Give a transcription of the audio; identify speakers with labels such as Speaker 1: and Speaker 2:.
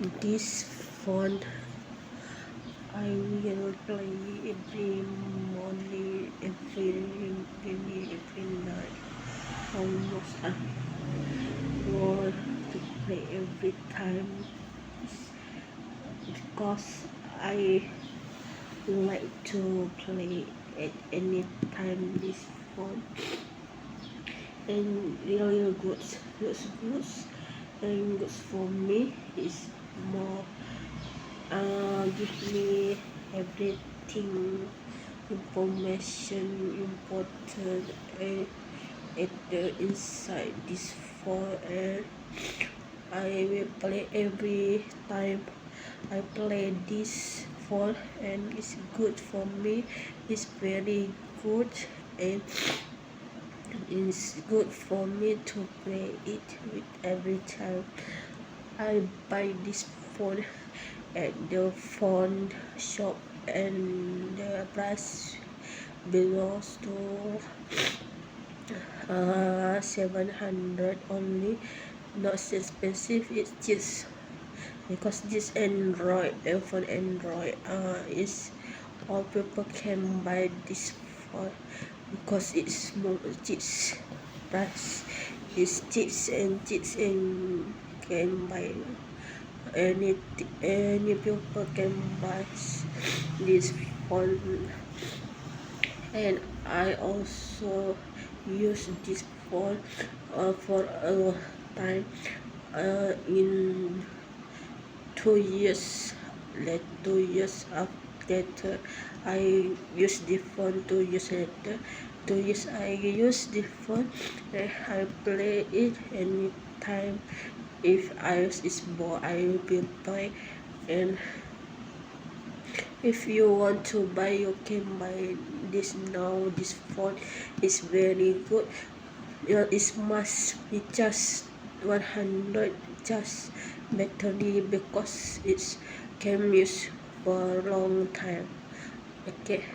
Speaker 1: This phone I will play every morning, every night. Almost I want to play every time because I like to play at any time this phone and really good, looks good and good for me is more give me everything information important at the inside this phone, and I will play every time I play this phone, and it's good for me. It's very good, and it's good for me to play it with every time I buy this phone at the phone shop, and the price belongs to 700 only. Not so expensive, it's just because this Android, iPhone Android is all people can buy this phone because it's more cheap price is cheap and can buy any people can buy this phone. And I also use this phone for a long time, in 2 years, like 2 years after I use the phone. 2 years later, 2 years I use the phone, and I play it anytime. If I is bored, I will play. And if you want to buy, you can buy this now. This phone is very good. It must be just 100 just battery because it can use for a long time. Okay.